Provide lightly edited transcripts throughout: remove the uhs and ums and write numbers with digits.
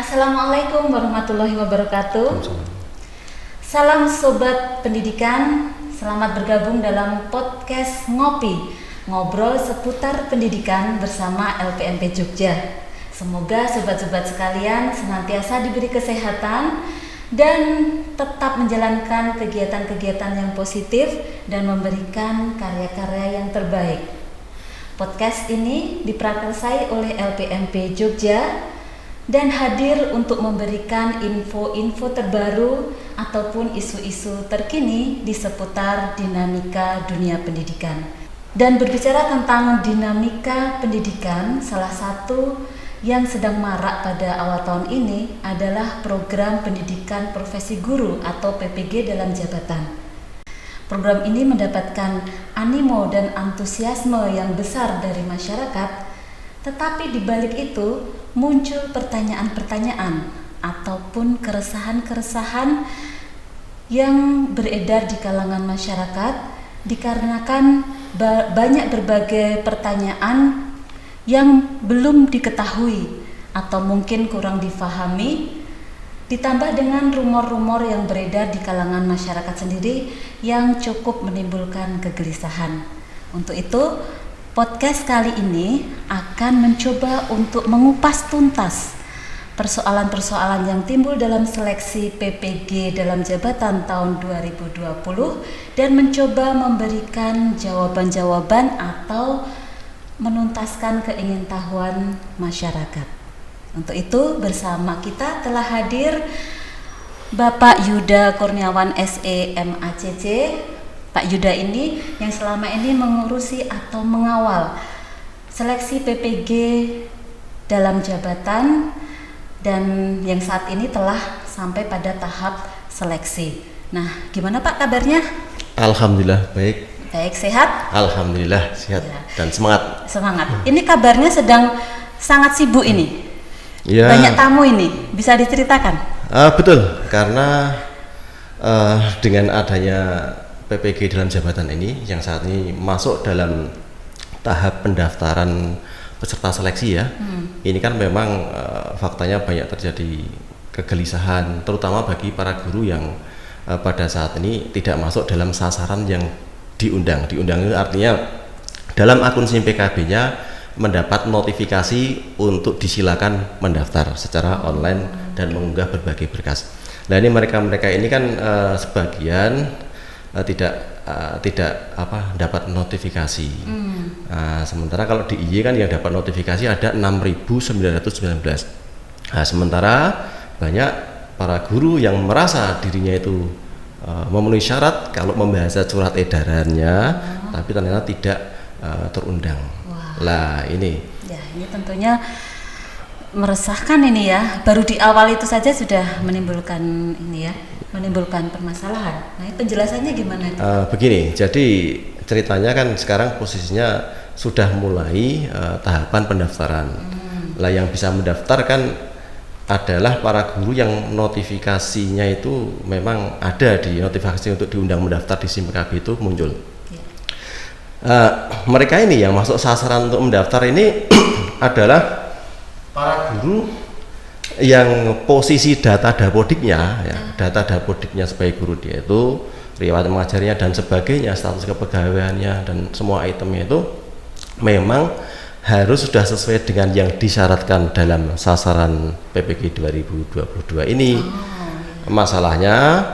Assalamualaikum warahmatullahi wabarakatuh. Salam Sobat Pendidikan, selamat bergabung dalam podcast Ngopi, ngobrol seputar pendidikan bersama LPMP Jogja. Semoga sobat-sobat sekalian senantiasa diberi kesehatan dan tetap menjalankan kegiatan-kegiatan yang positif dan memberikan karya-karya yang terbaik. Podcast ini diprakarsai oleh LPMP Jogja dan hadir untuk memberikan info-info terbaru ataupun isu-isu terkini di seputar dinamika dunia pendidikan. Dan berbicara tentang dinamika pendidikan, salah satu yang sedang marak pada awal tahun ini adalah program pendidikan profesi guru atau PPG dalam jabatan. Program ini mendapatkan animo dan antusiasme yang besar dari masyarakat, tetapi di balik itu muncul pertanyaan-pertanyaan ataupun keresahan-keresahan yang beredar di kalangan masyarakat dikarenakan banyak berbagai pertanyaan yang belum diketahui atau mungkin kurang difahami, ditambah dengan rumor-rumor yang beredar di kalangan masyarakat sendiri yang cukup menimbulkan kegelisahan. Untuk itu, podcast kali ini akan mencoba untuk mengupas tuntas persoalan-persoalan yang timbul dalam seleksi PPG dalam jabatan tahun 2020 dan mencoba memberikan jawaban-jawaban atau menuntaskan keingintahuan masyarakat. Untuk itu bersama kita telah hadir Bapak Yuda Kurniawan SE MACC. Pak Yuda ini yang selama ini mengurusi atau mengawal seleksi PPG dalam jabatan dan yang saat ini telah sampai pada tahap seleksi. Nah, gimana Pak kabarnya? Alhamdulillah baik. Baik, sehat? Alhamdulillah sehat ya. Dan semangat. Semangat. Ini kabarnya sedang sangat sibuk ini. Ya. Banyak tamu ini, bisa diceritakan? Betul, karena dengan adanya PPG dalam jabatan ini yang saat ini masuk dalam tahap pendaftaran peserta seleksi ya. Ini kan memang faktanya banyak terjadi kegelisahan terutama bagi para guru yang pada saat ini tidak masuk dalam sasaran yang diundang. Diundang itu artinya dalam akun SIM PKB-nya mendapat notifikasi untuk disilakan mendaftar secara online dan mengunggah berbagai berkas. Nah, ini mereka ini kan sebagian tidak dapat notifikasi. Sementara kalau di IY kan yang dapat notifikasi ada 6.919. Nah, sementara banyak para guru yang merasa dirinya itu memenuhi syarat kalau membaca surat edarannya, tapi ternyata tidak terundang. Lah ini. Ya, ini tentunya meresahkan ini ya. Baru di awal itu saja sudah menimbulkan ini ya. Menimbulkan permasalahan. Nah, penjelasannya gimana itu? Begini, jadi ceritanya kan sekarang posisinya sudah mulai tahapan pendaftaran. Lah yang bisa mendaftar kan adalah para guru yang notifikasinya itu memang ada di notifikasi untuk diundang mendaftar di SIM PKB itu muncul. Mereka ini yang masuk sasaran untuk mendaftar ini adalah para guru yang posisi data dapodiknya ya, data dapodiknya sebagai guru dia itu riwayat mengajarnya dan sebagainya, status kepegawaiannya dan semua itemnya itu memang harus sudah sesuai dengan yang disyaratkan dalam sasaran PPG 2022 ini. Masalahnya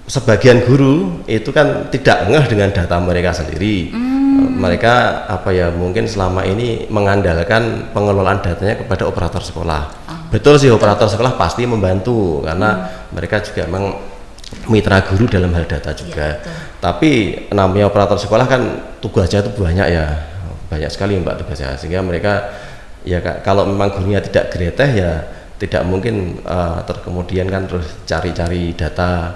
sebagian guru itu kan tidak ngeh dengan data mereka sendiri. Mereka mungkin selama ini mengandalkan pengelolaan datanya kepada operator sekolah. Betul sih, operator sekolah pasti membantu karena mereka juga memang mitra guru dalam hal data juga. Tapi namanya operator sekolah kan tugasnya itu banyak ya, banyak sekali Mbak tugasnya, sehingga mereka ya kalau memang gurunya tidak greteh ya tidak mungkin kemudian kan terus cari-cari data,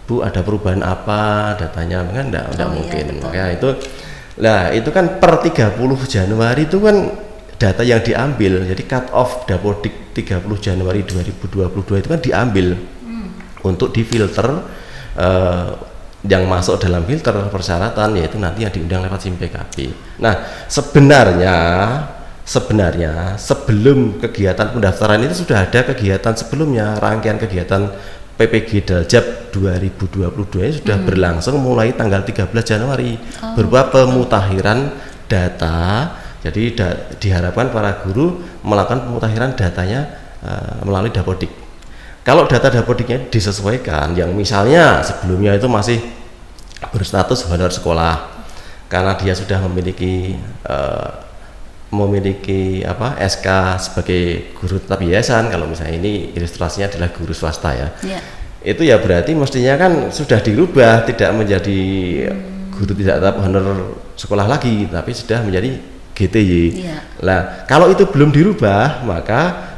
Bu ada perubahan apa datanya, kan enggak mungkin. Makanya itu kan per 30 Januari itu kan data yang diambil, jadi cut off Dapodik 30 Januari 2022 itu kan diambil untuk difilter yang masuk dalam filter persyaratan, yaitu nanti yang diundang lewat SIM PKB. Nah, sebenarnya sebenarnya sebelum kegiatan pendaftaran itu sudah ada kegiatan sebelumnya, rangkaian kegiatan PPG Daljab 2022 ini sudah berlangsung mulai tanggal 13 Januari berupa pemutakhiran data. Jadi diharapkan para guru melakukan pemutakhiran datanya melalui Dapodik. Kalau data Dapodiknya disesuaikan, yang misalnya sebelumnya itu masih berstatus honor sekolah karena dia sudah memiliki SK sebagai guru tetap yayasan, kalau misalnya ini ilustrasinya adalah guru swasta ya, itu ya berarti mestinya kan sudah dirubah, tidak menjadi guru tidak tetap honor sekolah lagi, tapi sudah menjadi GTY. Nah, kalau itu belum dirubah, maka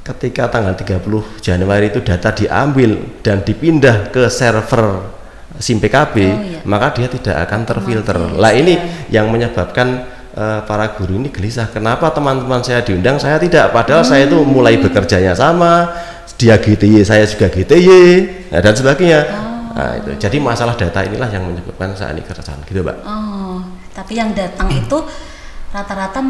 ketika tanggal 30 Januari itu data diambil dan dipindah ke server SIM PKB, maka dia tidak akan terfilter. Lah ini yang menyebabkan para guru ini gelisah, kenapa teman-teman saya diundang, saya tidak, padahal saya itu mulai bekerjanya sama, dia GTY, saya juga GTY, dan sebagainya. Nah, itu. Jadi masalah data inilah yang menyebabkan saat ini keresahan, gitu, Mbak. Tapi yang datang itu rata-rata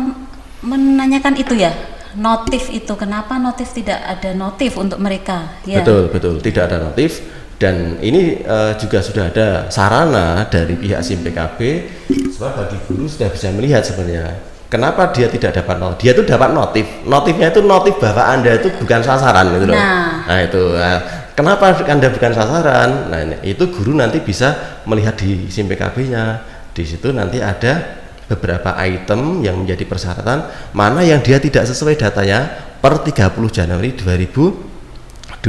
menanyakan itu ya, notif itu, kenapa notif tidak ada notif untuk mereka? Ya. Betul, tidak ada notif. Dan ini juga sudah ada sarana dari pihak SIM PKB, sebab bagi guru sudah bisa melihat sebenarnya kenapa dia tidak dapat notif. Dia itu dapat notifnya itu notif bahwa Anda itu bukan sasaran gitu loh. Nah itu, kenapa Anda bukan sasaran? Nah itu guru nanti bisa melihat di SIM PKB-nya. Di situ nanti ada beberapa item yang menjadi persyaratan, mana yang dia tidak sesuai datanya per 30 Januari 2022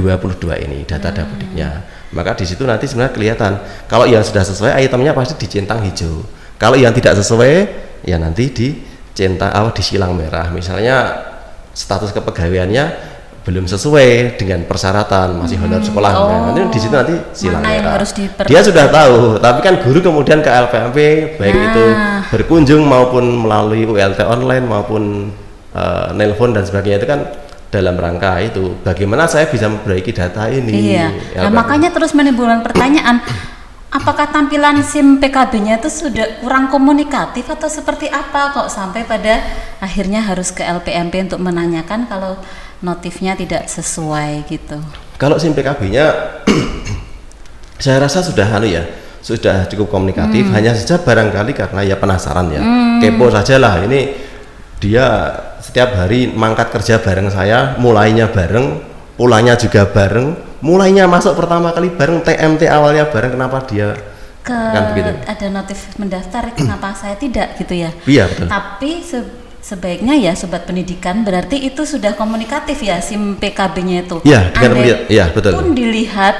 ini data Dapodiknya. Maka di situ nanti sebenarnya kelihatan kalau yang sudah sesuai itemnya pasti dicentang hijau, kalau yang tidak sesuai ya nanti dicentang disilang merah. Misalnya status kepegawaiannya belum sesuai dengan persyaratan, masih honor sekolah, nanti di situ nanti silang merah. Dia sudah tahu, tapi kan guru kemudian ke LPMP baik itu berkunjung maupun melalui ULT online maupun nelpon dan sebagainya, itu kan dalam rangka itu bagaimana saya bisa memperbaiki data ini. Nah, makanya terus menimbulkan pertanyaan, apakah tampilan SIM PKB-nya itu sudah kurang komunikatif atau seperti apa kok sampai pada akhirnya harus ke LPMP untuk menanyakan kalau notifnya tidak sesuai gitu. Kalau SIM PKB-nya saya rasa sudah sudah cukup komunikatif, hanya saja barangkali karena ya penasaran ya, kepo sajalah, ini dia setiap hari mangkat kerja bareng saya, mulainya bareng, pulangnya juga bareng, mulainya masuk pertama kali bareng, TMT awalnya bareng, kenapa dia kan begitu? Ada notif mendaftar, kenapa saya tidak gitu ya? Iya betul. Tapi sebaiknya ya sobat pendidikan, berarti itu sudah komunikatif ya SIM PKB-nya itu. Iya, dengan melihat, iya betul. Pun dilihat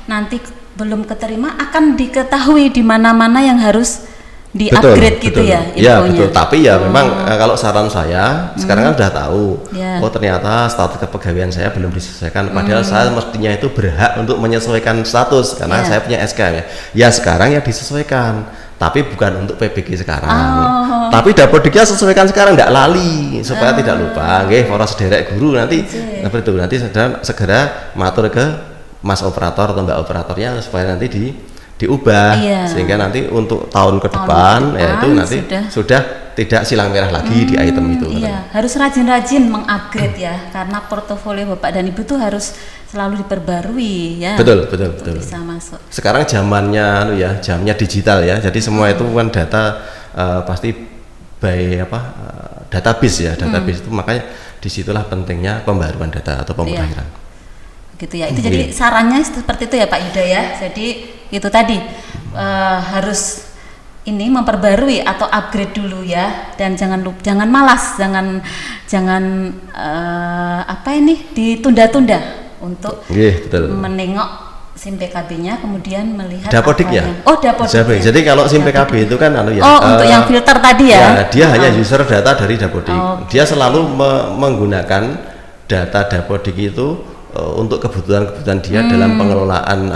nanti belum keterima akan diketahui di mana-mana yang harus di-upgrade gitu ya infonya. Iya betul, tapi ya memang kalau saran saya sekarang kan sudah tahu, oh ternyata status kepegawaian saya belum disesuaikan, padahal saya mestinya itu berhak untuk menyesuaikan status karena saya punya SK ya sekarang ya disesuaikan, tapi bukan untuk PPG sekarang, tapi Dapodiknya sesuaikan sekarang, tidak lali supaya tidak lupa, para sederek guru nanti seperti itu, nanti segera matur ke Mas Operator atau Mbak Operatornya supaya nanti diubah sehingga nanti untuk tahun ke depan ya itu nanti sudah tidak silang merah lagi di item itu. Harus rajin-rajin mengupgrade ya, karena portofolio Bapak dan Ibu tuh harus selalu diperbarui ya. Betul. Bisa masuk. Sekarang zamannya jamnya digital ya. Jadi semua itu kan data pasti by database ya, database itu, makanya disitulah pentingnya pembaruan data atau pemutahiran. Gitu ya. Itu jadi sarannya seperti itu ya Pak Yuda ya. Jadi itu tadi harus ini memperbarui atau upgrade dulu ya, dan jangan malas, jangan ditunda-tunda untuk menengok SIM PKB-nya, kemudian melihat Dapodiknya. Dapodik. Jadi kalau SIM PKB itu kan untuk yang filter tadi ya. Dia hanya user data dari Dapodik. Dia selalu menggunakan data Dapodik itu untuk kebutuhan dia dalam pengelolaan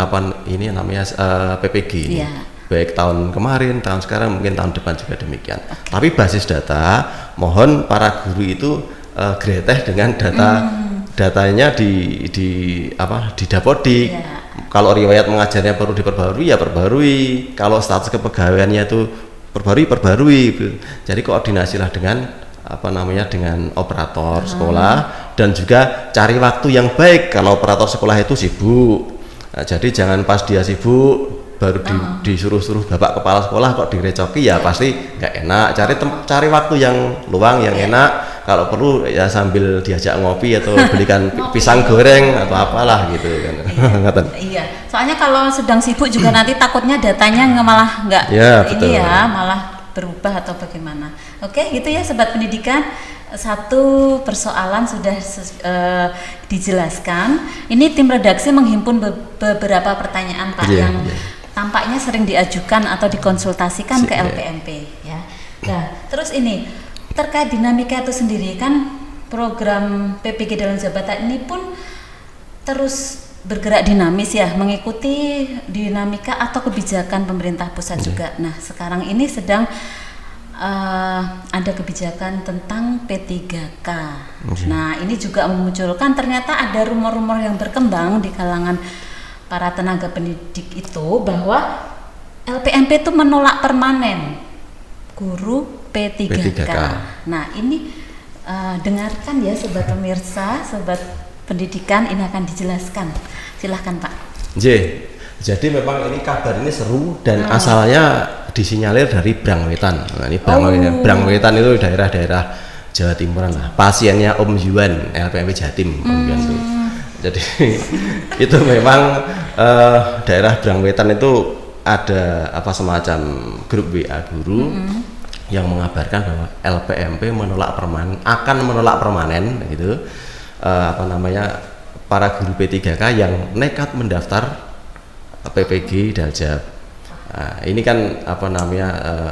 PPG, baik tahun kemarin, tahun sekarang, mungkin tahun depan juga demikian. Tapi basis data, mohon para guru itu greteh dengan datanya di Dapodik. Kalau riwayat mengajarnya perlu diperbarui ya perbarui, kalau status kepegawaiannya itu perbarui. Jadi koordinasilah dengan dengan operator sekolah, dan juga cari waktu yang baik kalau operator sekolah itu sibuk. Nah, jadi jangan pas dia sibuk baru disuruh-suruh bapak kepala sekolah kok direcoki, ya pasti nggak enak. Cari waktu yang luang yang enak. Kalau perlu ya sambil diajak ngopi atau belikan pisang goreng atau apalah gitu kan. Iya. Soalnya kalau sedang sibuk juga nanti takutnya datanya malah nggak malah berubah atau bagaimana. Oke, gitu ya sobat pendidikan. Satu persoalan sudah dijelaskan. Ini tim redaksi menghimpun beberapa pertanyaan Pak yang tampaknya sering diajukan atau dikonsultasikan ke LPMP ya. Nah, terus ini terkait dinamika itu sendiri, kan program PPG dalam jabatan ini pun terus bergerak dinamis ya, mengikuti dinamika atau kebijakan pemerintah pusat juga. Nah, sekarang ini sedang ada kebijakan tentang P3K. Nah, ini juga memunculkan ternyata ada rumor-rumor yang berkembang di kalangan para tenaga pendidik itu bahwa LPMP itu menolak permanen guru P3K. Nah, ini dengarkan ya sobat pemirsa, sobat pendidikan, ini akan dijelaskan. Silahkan Pak. Jadi memang ini kabar ini seru dan asalnya disinyalir dari Brangwetan. Nah, ini Brangwetan itu daerah-daerah Jawa Timuran lah. Pasiennya Om Yuan, LPMP Jatim. Jadi itu memang daerah Brangwetan itu ada semacam grup WA guru yang mengabarkan bahwa LPMP akan menolak permanen gitu para guru P3K yang nekat mendaftar PPG Daljab. Nah, ini kan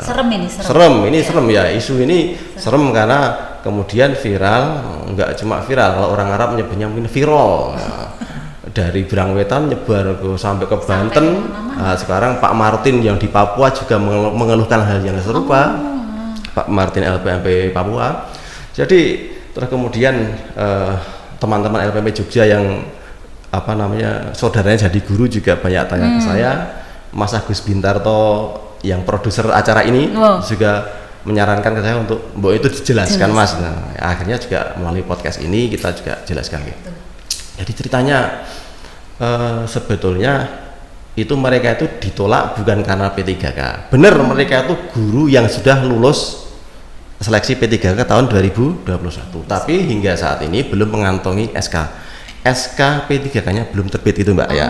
serem ya, isu ini serem karena kemudian viral, enggak cuma viral, kalau orang Arab menyebutnya mungkin viral. Dari Brangwetan nyebar sampai ke Banten. Nah, sekarang Pak Martin yang di Papua juga mengeluhkan hal yang serupa. Pak Martin LPMP Papua. Jadi terus kemudian teman-teman LPMP Jogja yang saudaranya jadi guru juga banyak tanya ke saya. Mas Agus Bintarto yang produser acara ini juga menyarankan ke saya untuk itu dijelaskan Mas. Nah, akhirnya juga melalui podcast ini kita juga jelaskan gitu. Jadi ceritanya sebetulnya itu mereka itu ditolak bukan karena P3K. Benar, mereka itu guru yang sudah lulus seleksi P3K tahun 2021, tapi hingga saat ini belum mengantongi SK P3K-nya belum terbit itu Mbak ya.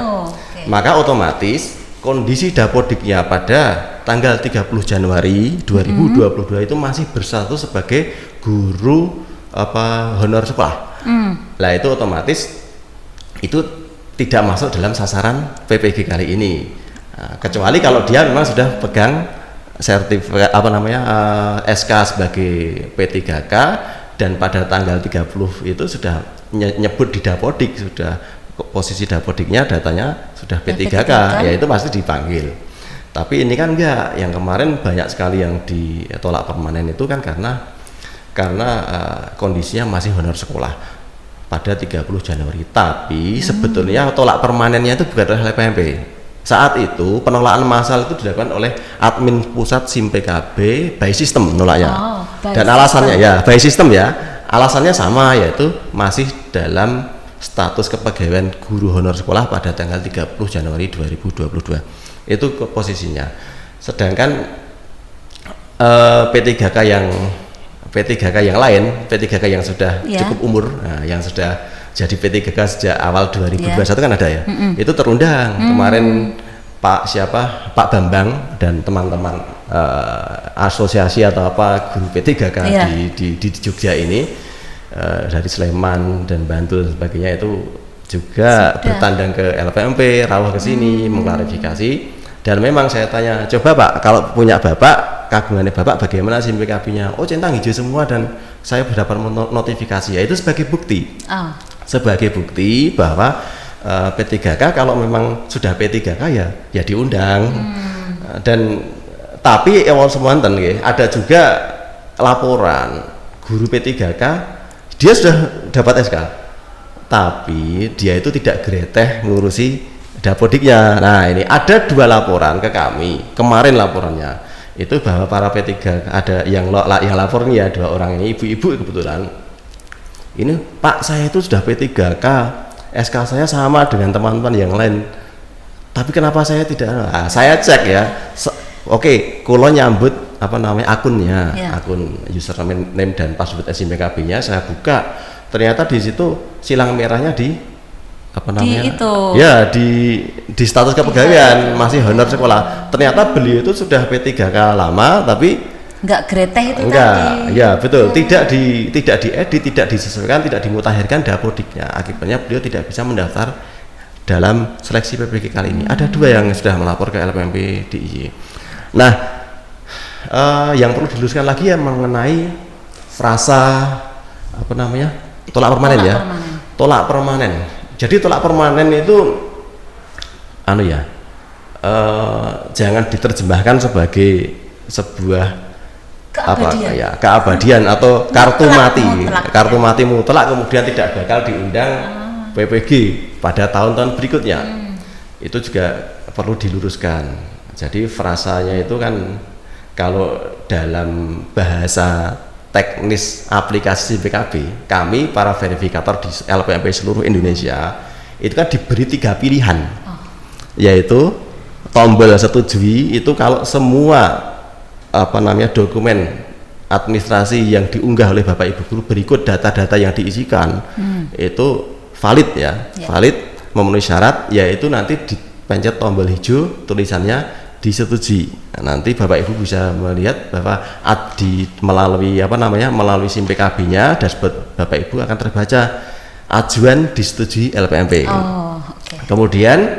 Maka otomatis kondisi dapodiknya pada tanggal 30 Januari 2022 itu masih berstatus sebagai guru honor sekolah. Lah itu otomatis itu tidak masuk dalam sasaran PPG kali ini. Kecuali kalau dia memang sudah pegang sertifikat SK sebagai P3K dan pada tanggal 30 itu sudah nyebut di dapodik, sudah posisi dapodiknya datanya sudah P3K, ya itu pasti dipanggil. Tapi ini kan enggak, yang kemarin banyak sekali yang ditolak permanen itu kan karena kondisinya masih honor sekolah pada 30 Januari. Tapi sebetulnya tolak permanennya itu bukan oleh LPMP. Saat itu penolakan massal itu dilakukan oleh admin pusat SIM PKB by system nolaknya. Dan alasannya by system ya. Alasannya sama, yaitu masih dalam status kepegawaian guru honor sekolah pada tanggal 30 Januari 2022. Itu posisinya. Sedangkan P3K yang lain, P3K yang sudah cukup umur, yang sudah jadi P3K sejak awal 2021 kan ada ya. Itu terundang kemarin Pak Bambang dan teman-teman asosiasi atau guru P3K di Jogja ini dari Sleman dan Bantul dan sebagainya itu juga bertandang ke LPMP, rawuh ke sini mengklarifikasi. Dan memang saya tanya, coba Pak, kalau punya Bapak, kagungannya Bapak bagaimana SIM PKB-nya? Centang hijau semua dan saya berdapat notifikasi. Ya itu sebagai bukti. Sebagai bukti bahwa P3K kalau memang sudah P3K ya diundang. Dan tapi semonten ada juga laporan guru P3K dia sudah dapat SK. Tapi dia itu tidak greteh ngurusi dapodiknya. Nah ini ada 2 laporan ke kami kemarin laporannya. itu bahwa para P3 ada yang lapor nih ya, 2 orang ini ibu-ibu kebetulan. Ini Pak, saya itu sudah P3K, SK saya sama dengan teman-teman yang lain, tapi kenapa saya tidak? Nah, saya cek ya, oke, kulo nyambut akunnya, akun username dan password SIMPKB-nya saya buka, ternyata di situ silang merahnya di di status kepegawaian masih honor sekolah. Ternyata beliau itu sudah P3K lama, tapi enggak greteh itu tadi. Ya betul, tidak diedit, tidak disesuaikan, tidak dimutakhirkan dapodiknya. Akibatnya beliau tidak bisa mendaftar dalam seleksi PPG kali ini. Ada 2 yang sudah melapor ke LPMP DIY. Nah, yang perlu diluruskan lagi ya mengenai frasa tolak permanen ya. Tolak permanen. Jadi tolak permanen itu jangan diterjemahkan sebagai sebuah keabadian atau kartu mati. Kartu mati mutlak kemudian tidak bakal diundang PPG pada tahun-tahun berikutnya. Itu juga perlu diluruskan. Jadi frasanya itu kan kalau dalam bahasa teknis aplikasi PKB, kami para verifikator di LPMP seluruh Indonesia itu kan diberi 3 pilihan, yaitu tombol setujui itu kalau semua dokumen administrasi yang diunggah oleh Bapak Ibu guru berikut data-data yang diisikan itu valid ya, valid memenuhi syarat, yaitu nanti dipencet tombol hijau tulisannya disetujui. Nah, nanti Bapak Ibu bisa melihat bahwa melalui SIM PKB-nya dashboard Bapak Ibu akan terbaca ajuan disetujui LPMP. Kemudian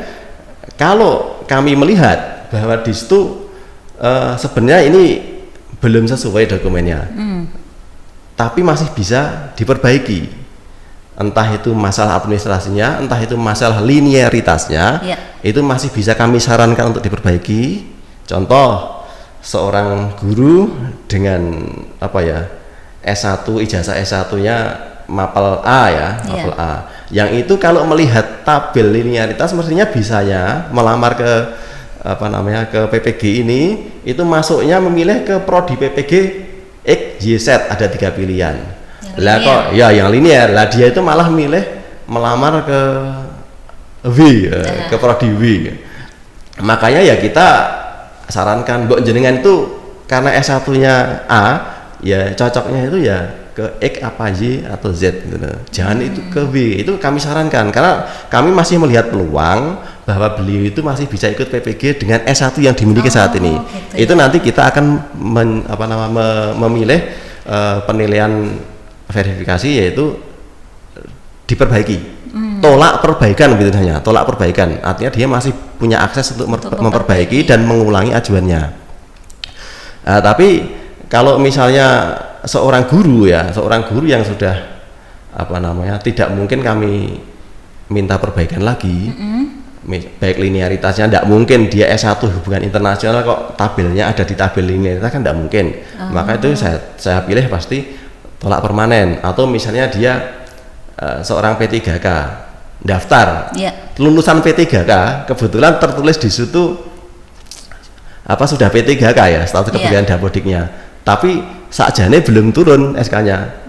kalau kami melihat bahwa di situ sebenarnya ini belum sesuai dokumennya, tapi masih bisa diperbaiki. Entah itu masalah administrasinya, entah itu masalah linearitasnya, itu masih bisa kami sarankan untuk diperbaiki. Contoh, seorang guru dengan S1, ijazah S1-nya mapel A ya, mapel A. Yang itu kalau melihat tabel linearitas mestinya bisanya melamar ke ke PPG ini, itu masuknya memilih ke prodi PPG X, Y, Z, ada 3 pilihan. Lah kok yang linear, lah dia itu malah milih melamar ke W, ke prodi W. Makanya ya kita sarankan mbok jenengan itu karena S1-nya A, ya cocoknya itu ya ke X apa Y atau Z gitu. Jangan itu ke W. Itu kami sarankan karena kami masih melihat peluang bahwa beliau itu masih bisa ikut PPG dengan S1 yang dimiliki saat ini. Gitu, itu nanti kita akan memilih penilaian verifikasi, yaitu diperbaiki, tolak perbaikan gitu hanya, tolak perbaikan, artinya dia masih punya akses untuk memperbaiki dan mengulangi ajuannya. Tapi kalau misalnya seorang guru yang sudah tidak mungkin kami minta perbaikan lagi, baik linearitasnya tidak mungkin, dia S1 hubungan internasional kok tabelnya ada di tabel linearitas kan tidak mungkin. Maka itu saya pilih pasti tolak permanen. Atau misalnya dia seorang P3K daftar, lulusan P3K kebetulan tertulis di situ sudah P3K ya, status kepegawaian dapodiknya, tapi sakjane belum turun SK-nya.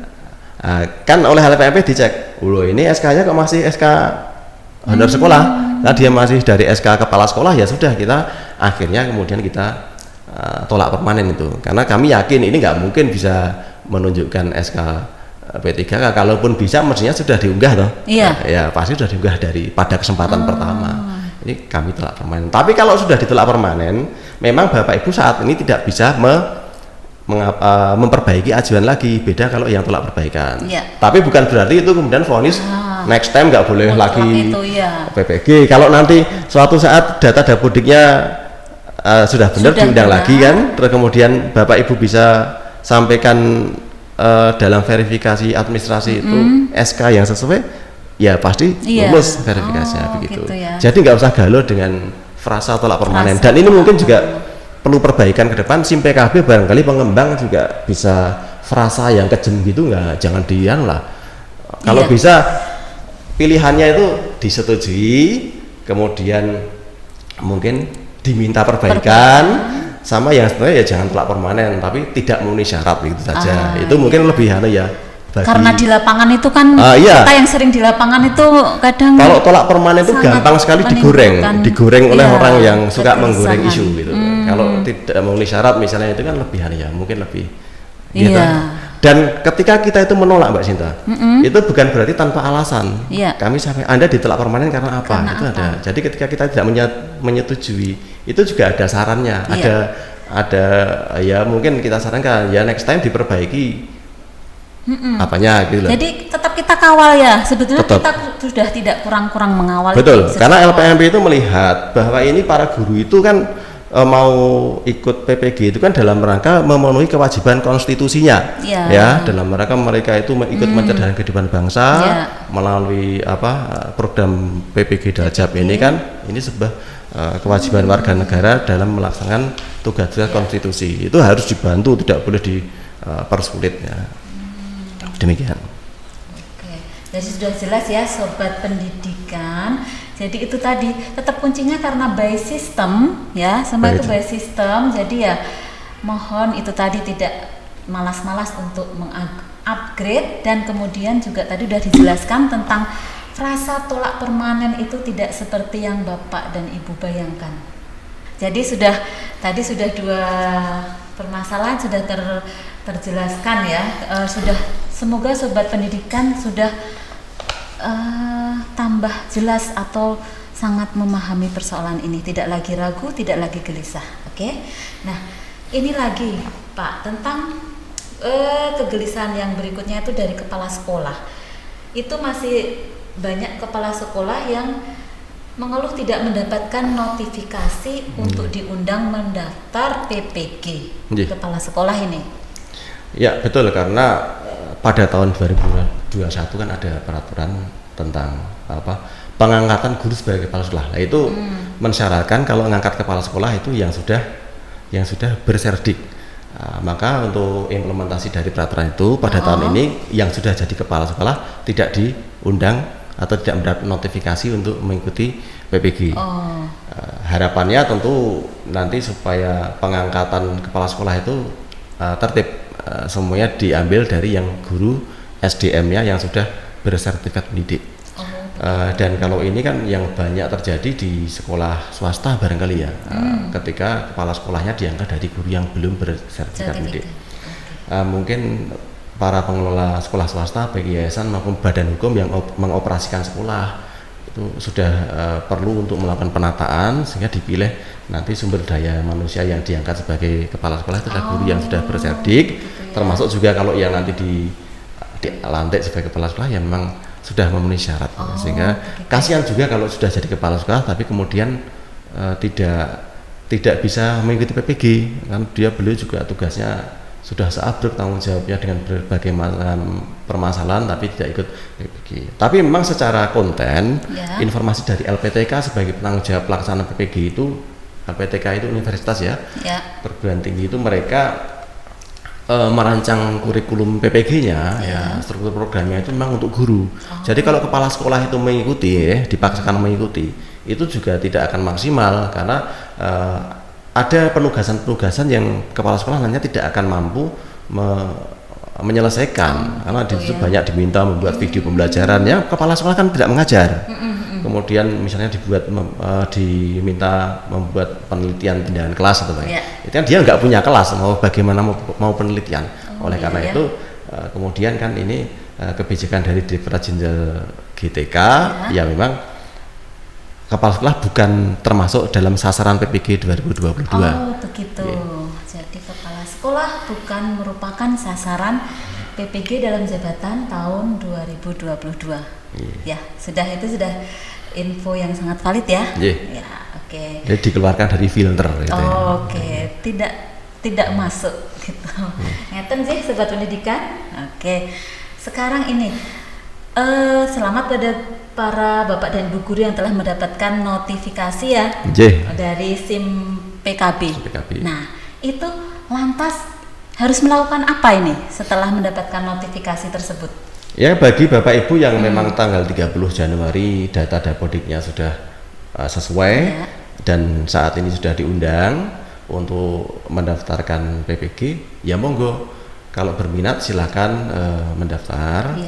Kan oleh LPMP dicek, ini SK-nya kok masih SK honor sekolah. Nah, dia masih dari SK kepala sekolah, ya sudah, kita akhirnya kemudian kita tolak permanen itu, karena kami yakin ini nggak mungkin bisa menunjukkan SK P3K. Kalaupun bisa mestinya sudah diunggah toh. Ya pasti sudah diunggah pada kesempatan pertama. Ini kami tolak permanen. Tapi kalau sudah ditolak permanen, memang Bapak Ibu saat ini tidak bisa memperbaiki ajuan lagi. Beda kalau yang tolak perbaikan. Tapi bukan berarti itu kemudian vonis next time nggak boleh lagi PPG. Kalau nanti suatu saat data dapodiknya sudah benar diundang lagi kan, terus kemudian Bapak Ibu bisa sampaikan dalam verifikasi administrasi itu SK yang sesuai, ya pasti lulus verifikasinya begitu. Gitu ya. Jadi nggak usah galau dengan frasa tolak permanen. Dan ini mungkin juga perlu perbaikan ke depan. SIM PKB barangkali pengembang juga bisa frasa yang kejem gitu, jangan lah. Kalau bisa pilihannya itu disetujui, kemudian mungkin diminta perbaikan. sama yang sebenarnya ya jangan tolak permanen tapi tidak memenuhi syarat gitu saja. Itu mungkin lebih ya. Karena di lapangan itu kan iya. kita yang sering di lapangan itu kadang kalau tolak permanen itu gampang sekali digoreng oleh orang yang suka menggoreng isu gitu. Kalau tidak memenuhi syarat misalnya itu kan lebih ya, mungkin lebih gitu. Dan ketika kita itu menolak Mbak Sinta, itu bukan berarti tanpa alasan. Kami sampai Anda ditolak permanen karena apa? Itu ada. Jadi ketika kita tidak menyetujui, itu juga ada sarannya. Ada ya mungkin kita sarankan ya next time diperbaiki. Apanya gitu loh. Jadi tetap kita kawal ya. Sebetulnya kita sudah tidak kurang-kurang mengawal. Betul. Karena LPMP itu melihat bahwa ini para guru itu kan mau ikut PPG itu kan dalam rangka memenuhi kewajiban konstitusinya. Ya, dalam rangka mereka itu ikut mencerdaskan kehidupan bangsa melalui program PPG Daljab ini kan ini sebuah kewajiban warga negara dalam melaksanakan tugas-tugas konstitusi. Itu harus dibantu, tidak boleh dipersulit ya. Demikian. Oke, jadi sudah jelas ya sobat pendidikan. Jadi itu tadi tetap kuncinya karena by system ya, semua itu by system. Jadi ya mohon itu tadi tidak malas-malas untuk mengupgrade dan kemudian juga tadi sudah dijelaskan tentang frasa tolak permanen itu tidak seperti yang Bapak dan Ibu bayangkan. Jadi tadi sudah dua permasalahan sudah terjelaskan ya, semoga sobat pendidikan sudah tambah jelas atau sangat memahami persoalan ini, tidak lagi ragu, tidak lagi gelisah. Oke. Nah, ini lagi Pak tentang kegelisahan yang berikutnya itu dari kepala sekolah. Itu masih banyak kepala sekolah yang mengeluh tidak mendapatkan notifikasi untuk diundang mendaftar PPG. Kepala sekolah ini. Ya betul, karena pada tahun 2021 kan ada peraturan tentang pengangkatan guru sebagai kepala sekolah. Nah, itu mensyaratkan kalau mengangkat kepala sekolah itu yang sudah berserdik. Maka untuk implementasi dari peraturan itu pada tahun ini yang sudah jadi kepala sekolah tidak diundang atau tidak mendapat notifikasi untuk mengikuti PPG. Harapannya tentu nanti supaya pengangkatan kepala sekolah itu tertib, semuanya diambil dari yang guru SDM-nya yang sudah bersertifikat pendidik. Dan kalau ini kan yang banyak terjadi di sekolah swasta barangkali ya, ketika kepala sekolahnya diangkat dari guru yang belum bersertifikat pendidik. Mungkin para pengelola sekolah swasta baik yayasan maupun badan hukum yang mengoperasikan sekolah itu sudah perlu untuk melakukan penataan sehingga dipilih nanti sumber daya manusia yang diangkat sebagai kepala sekolah itu adalah guru yang sudah berserdik, termasuk juga kalau yang nanti dilantik sebagai kepala sekolah yang memang sudah memenuhi syarat, sehingga kasihan juga kalau sudah jadi kepala sekolah tapi kemudian tidak bisa mengikuti PPG kan beliau juga tugasnya sudah seabrek tanggung jawabnya dengan berbagai permasalahan tapi tidak ikut PPG. Tapi memang secara konten informasi dari LPTK sebagai penanggung jawab pelaksanaan PPG itu, LPTK itu universitas ya, perguruan tinggi itu mereka merancang kurikulum PPG-nya ya, struktur programnya itu memang untuk guru. Jadi kalau kepala sekolah itu mengikuti dipaksakan mengikuti, itu juga tidak akan maksimal karena ada penugasan-penugasan yang kepala sekolah nantinya tidak akan mampu menyelesaikan karena di situ banyak diminta membuat video pembelajaran ya, kepala sekolah kan tidak mengajar. Kemudian misalnya diminta membuat penelitian tindakan kelas atau itu kan dia nggak punya kelas, bagaimana mau penelitian. Oleh karena itu kemudian kan ini kebijakan dari Direktorat Jenderal GTK ya memang kepala sekolah bukan termasuk dalam sasaran PPG 2022. Oh begitu. Jadi kepala sekolah bukan merupakan sasaran PPG dalam jabatan tahun 2022. Ya sudah info yang sangat valid ya. Ya oke. Jadi dikeluarkan dari filter. Gitu Oke. Tidak masuk gitu. Ngeten sih sobat pendidikan. Oke. Sekarang ini selamat pada para bapak dan ibu guru yang telah mendapatkan notifikasi ya dari SIM PKB. Nah itu lantas harus melakukan apa ini setelah mendapatkan notifikasi tersebut? Ya bagi bapak ibu yang memang tanggal 30 Januari data dapodiknya sudah sesuai dan saat ini sudah diundang, untuk mendaftarkan PPG, ya monggo. Kalau berminat silakan mendaftar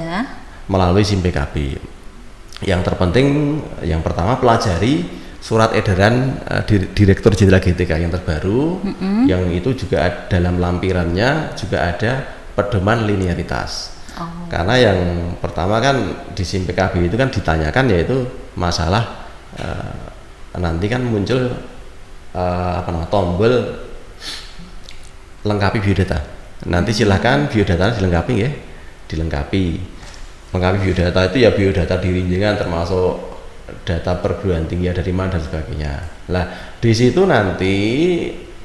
melalui SIM PKB. Yang terpenting, yang pertama pelajari surat edaran Direktur Jenderal GTK yang terbaru, yang itu juga dalam lampirannya juga ada pedoman linearitas. Karena yang pertama kan di SIM PKB itu kan ditanyakan yaitu masalah nanti kan muncul tombol lengkapi biodata. Nanti silahkan biodata dilengkapi ya, lengkapi biodata itu ya biodata diri jenengan termasuk data perguruan tinggi dari mana dan sebagainya. Nah di situ nanti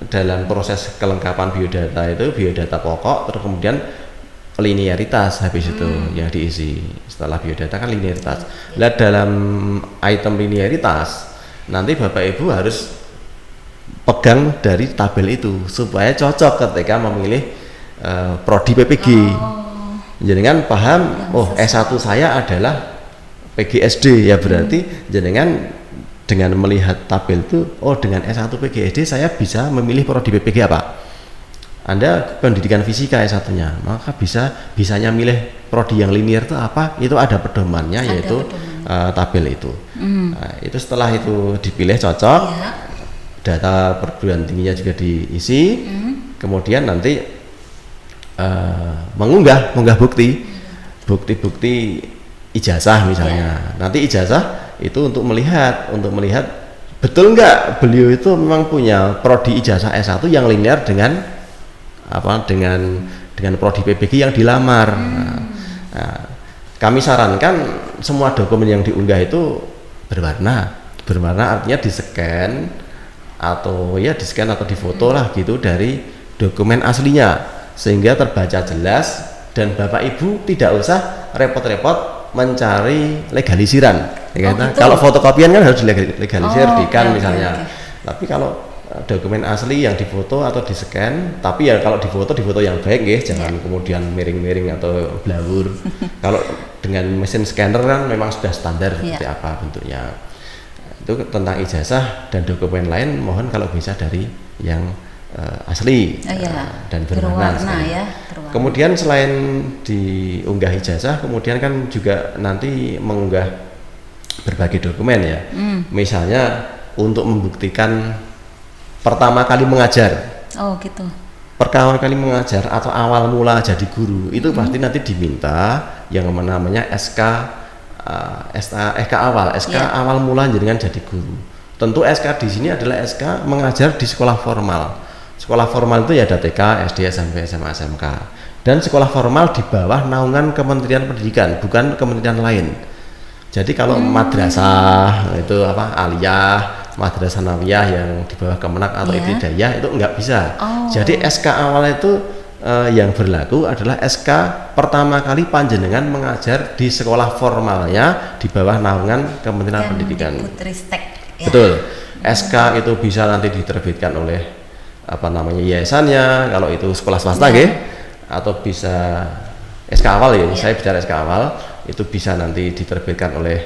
dalam proses kelengkapan biodata itu biodata pokok, terus kemudian linearitas habis itu yang diisi. Setelah biodata kan linearitas. Nah dalam item linearitas nanti Bapak Ibu harus pegang dari tabel itu supaya cocok ketika memilih prodi PPG. Jenengan paham, S1 saya adalah PGSD, ya berarti jenengan dengan melihat tabel itu, dengan S1 PGSD saya bisa memilih prodi PPG apa? Anda pendidikan fisika S1-nya, maka bisanya milih prodi yang linear itu apa? Itu ada pedomannya, yaitu tabel itu. Nah, itu setelah itu dipilih cocok, data perguruan tingginya juga diisi, kemudian nanti mengunggah bukti ijazah misalnya. Nanti ijazah itu untuk melihat betul nggak beliau itu memang punya prodi ijazah S1 yang linear dengan prodi PPG yang dilamar. Nah, kami sarankan semua dokumen yang diunggah itu berwarna artinya di-scan atau difoto lah gitu dari dokumen aslinya, sehingga terbaca jelas dan Bapak Ibu tidak usah repot-repot mencari legalisiran. Kalau fotokopian kan harus dilegalisir misalnya. Tapi kalau dokumen asli yang difoto atau di-scan, tapi ya kalau difoto yang baik jangan kemudian miring-miring atau blawur. Kalau dengan mesin scanner kan memang sudah standar seperti apa bentuknya. Itu tentang ijazah dan dokumen lain mohon kalau bisa dari yang asli dan berwarna. Kemudian selain diunggah ijazah, kemudian kan juga nanti mengunggah berbagai dokumen ya. Misalnya untuk membuktikan pertama kali mengajar. Pertama kali mengajar atau awal mula jadi guru itu pasti nanti diminta yang namanya SK awal mula jenengan jadi guru. Tentu SK di sini adalah SK mengajar di sekolah formal. Sekolah formal itu ya ada TK, SD, SMP, SMA, SMK. Dan sekolah formal di bawah naungan Kementerian Pendidikan, bukan kementerian lain. Jadi kalau madrasah itu aliyah, madrasah nawiyah yang di bawah Kemenak atau Ibtidaiyah itu enggak bisa. Jadi SK awal itu yang berlaku adalah SK pertama kali panjenengan mengajar di sekolah formalnya di bawah naungan Kementerian Pendidikan. Betul. SK itu bisa nanti diterbitkan oleh yayasannya kalau itu sekolah swasta atau bisa SK awal saya bicara SK awal itu bisa nanti diterbitkan oleh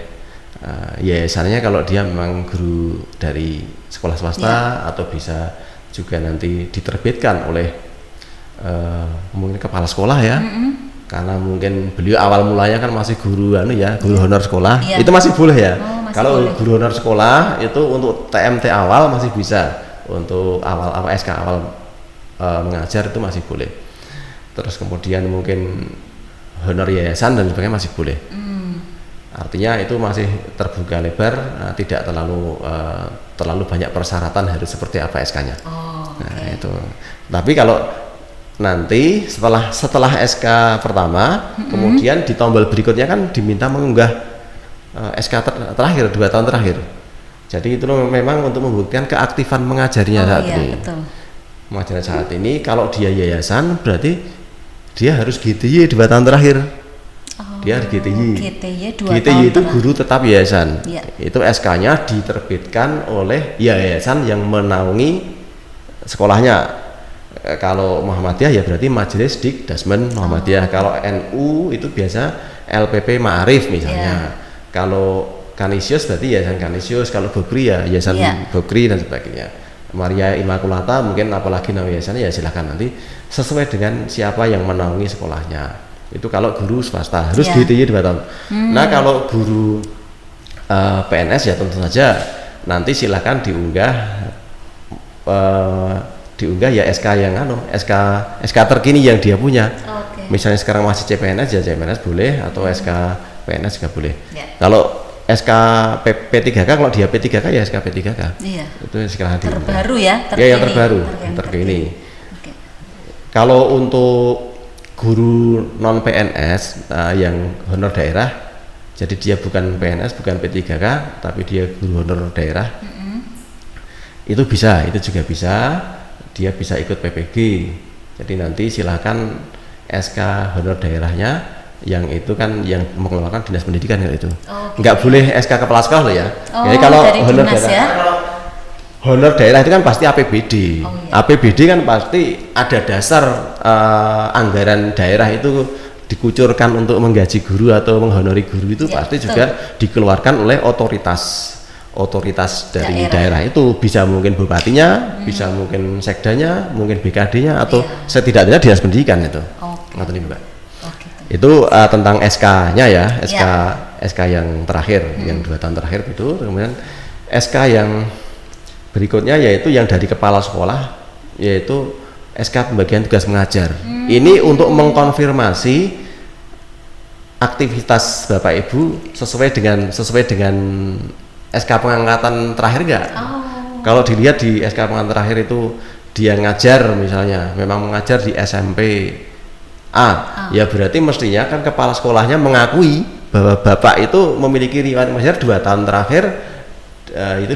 yayasannya kalau dia memang guru dari sekolah swasta atau bisa juga nanti diterbitkan oleh mungkin kepala sekolah ya. Karena mungkin beliau awal mulanya kan masih guru guru honor sekolah itu masih boleh ya. Kalau guru honor sekolah itu untuk TMT awal masih bisa. Untuk awal SK awal mengajar itu masih boleh. Terus kemudian mungkin honor yayasan dan sebagainya masih boleh. Artinya itu masih terbuka lebar, tidak terlalu banyak persyaratan harus seperti apa SK-nya. Itu. Tapi kalau nanti setelah SK pertama, kemudian di tombol berikutnya kan diminta mengunggah SK terakhir 2 tahun terakhir. Jadi itu memang untuk membuktikan keaktifan mengajarnya saat ini. Betul. Mengajar saat ini kalau dia yayasan berarti dia harus GTY 2 tahun terakhir. Dia harus GTY 2 tahun itu guru tetap yayasan. Itu SK-nya diterbitkan oleh yayasan yang menaungi sekolahnya. Kalau Muhammadiyah ya berarti Majelis Dikdasmen Muhammadiyah. Kalau NU itu biasa LPP Ma'arif misalnya. Kalau Kanisius berarti yayasan Kanisius, kalau Bokri ya yayasan Bokri dan sebagainya. Maria Immaculata mungkin apalagi nama yayasannya ya silahkan nanti sesuai dengan siapa yang menaungi sekolahnya. Itu kalau guru swasta harus DTY 2 tahun. Nah kalau guru PNS ya tentu saja nanti silahkan diunggah ya SK yang SK terkini yang dia punya. Misalnya sekarang masih CPNS ya CPNS boleh, atau SK PNS juga boleh. Kalau SK P3K, kalau dia P3K ya SK P3K. Iya. Itu sekarang terbaru ya, terkini. Ya yang terkini. Okay. Kalau untuk guru non PNS yang honor daerah, jadi dia bukan PNS, bukan P3K, tapi dia guru honor daerah. Itu juga bisa. Dia bisa ikut PPG. Jadi nanti silakan SK honor daerahnya yang itu kan yang mengeluarkan dinas pendidikan itu. Nggak boleh SK kepala sekolah loh ya. Jadi kalau honor daerah, ya? Honor daerah itu kan pasti APBD. APBD kan pasti ada dasar anggaran daerah itu dikucurkan untuk menggaji guru atau menghonori guru itu pasti juga dikeluarkan oleh otoritas dari daerah itu, bisa mungkin bupatinya, bisa mungkin sekdanya, mungkin BKD-nya, atau setidaknya dinas pendidikan itu. Mbak. Itu tentang SK-nya ya, SK yang terakhir, yang 2 tahun terakhir itu. Kemudian SK yang berikutnya yaitu yang dari kepala sekolah, yaitu SK pembagian tugas mengajar. Ini untuk mengkonfirmasi aktivitas Bapak Ibu sesuai dengan SK pengangkatan terakhir enggak? Kalau dilihat di SK pengangkatan terakhir itu dia ngajar misalnya, memang mengajar di SMP A, ya berarti mestinya kan kepala sekolahnya mengakui bahwa Bapak itu memiliki riwayat mengajar 2 tahun terakhir, itu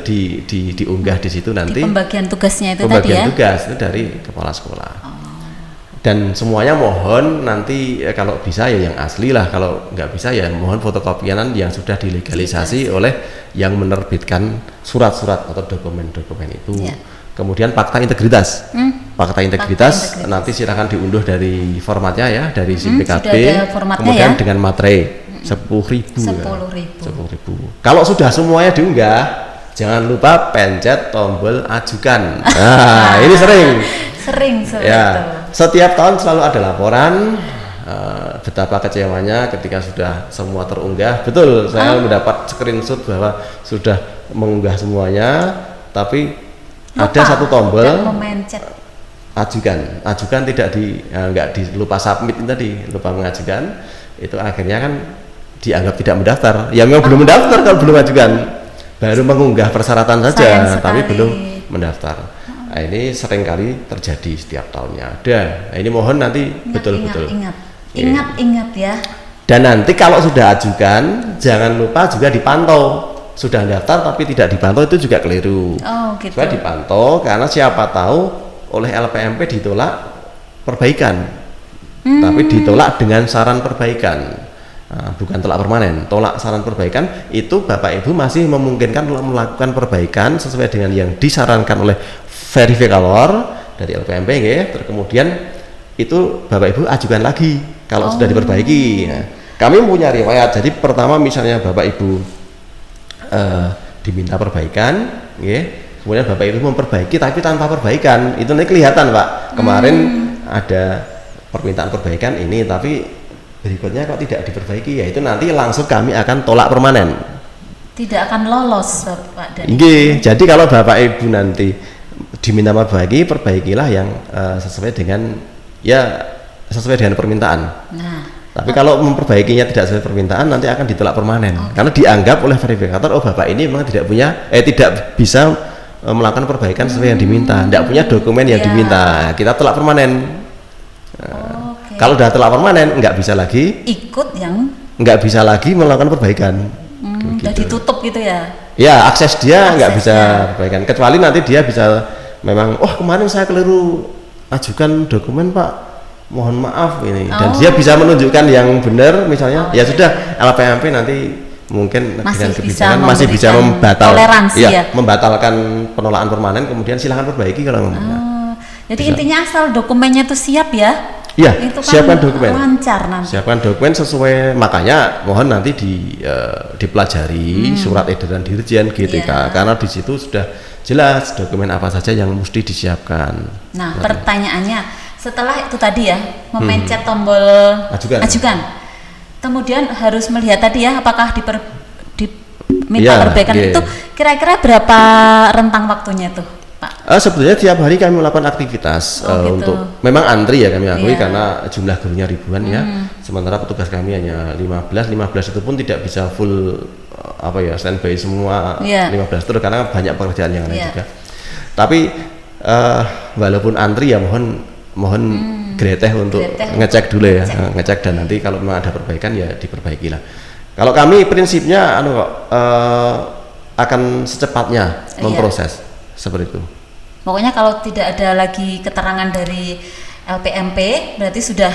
diunggah di situ nanti. Di pembagian tugasnya itu pembagian tugas itu dari kepala sekolah. Dan semuanya mohon nanti kalau bisa ya yang asli lah, kalau nggak bisa ya mohon fotokopian yang sudah dilegalisasi oleh yang menerbitkan surat-surat atau dokumen-dokumen itu. Kemudian fakta integritas. Fakta integritas nanti silakan diunduh dari formatnya ya, dari SIM PKB, kemudian dengan materai 10.000. 10.000. Kalau sudah semuanya diunggah, jangan lupa pencet tombol ajukan. Nah, ini sering ya, setiap tahun selalu ada laporan betapa kecewanya ketika sudah semua terunggah. Betul, saya mendapat screenshot bahwa sudah mengunggah semuanya, tapi lupa, ada satu tombol ajukan tidak lupa submit tadi, lupa mengajukan, itu akhirnya kan dianggap tidak mendaftar. Ya memang belum mendaftar kalau belum ajukan, baru mengunggah persyaratan saja tapi belum mendaftar. Nah, ini seringkali terjadi setiap tahunnya ada. Nah, ini mohon nanti betul-betul ingat ya. Dan nanti kalau sudah ajukan jangan lupa juga dipantau. Sudah daftar tapi tidak dipantau itu juga keliru. Gitu. Supaya dipantau, karena siapa tahu oleh LPMP ditolak perbaikan, tapi ditolak dengan saran perbaikan. Nah, bukan tolak permanen, tolak saran perbaikan itu Bapak Ibu masih memungkinkan melakukan perbaikan sesuai dengan yang disarankan oleh verifikator dari LPMP, terus kemudian itu Bapak Ibu ajukan lagi kalau sudah diperbaiki. Nah, kami punya riwayat, jadi pertama misalnya Bapak Ibu diminta perbaikan, kemudian Bapak Ibu memperbaiki tapi tanpa perbaikan, itu nanti kelihatan Pak, kemarin ada permintaan perbaikan ini tapi berikutnya kok tidak diperbaiki, ya itu nanti langsung kami akan tolak permanen, tidak akan lolos Bapak. Jadi kalau Bapak Ibu nanti diminta perbaikilah yang sesuai dengan permintaan. Tapi kalau memperbaikinya tidak sesuai permintaan nanti akan ditolak permanen. Karena dianggap oleh verifikator Bapak ini memang tidak bisa melakukan perbaikan sesuai yang diminta, tidak punya dokumen yang diminta, kita tolak permanen. Kalau sudah tolak permanen nggak bisa lagi melakukan perbaikan. Udah ditutup gitu ya? Ya, akses dia nggak bisa perbaikan, kecuali nanti dia bisa memang, kemarin saya keliru ajukan dokumen Pak, mohon maaf ini, dan dia bisa menunjukkan yang benar misalnya, ya sudah LPMP nanti mungkin dengan kebijakan masih bisa membatalkan penolakan permanen, kemudian silahkan perbaiki kalau memang. Jadi bisa. Intinya asal dokumennya itu siap ya? Iya, itu kan siapkan dokumen. lancar nanti. Siapkan dokumen sesuai, makanya mohon nanti dipelajari surat edaran Dirjen GTK karena di situ sudah jelas dokumen apa saja yang mesti disiapkan. Nah, pertanyaannya setelah itu tadi ya memencet tombol ajukan, kemudian harus melihat tadi ya apakah diminta perbaikan itu kira-kira berapa rentang waktunya tuh, Pak? Sebetulnya tiap hari kami melakukan aktivitas gitu. untuk memang antri ya kami akui karena jumlah gurunya ribuan ya. Sementara petugas kami hanya 15 itu pun tidak bisa full standby semua 15 itu karena banyak pekerjaan yang lain juga. Tapi walaupun antri ya mohon greteh untuk ngecek dulu ya, ngecek dan nanti kalau memang ada perbaikan ya diperbaiki lah. Kalau kami prinsipnya akan secepatnya memproses seperti itu. Pokoknya kalau tidak ada lagi keterangan dari LPMP berarti sudah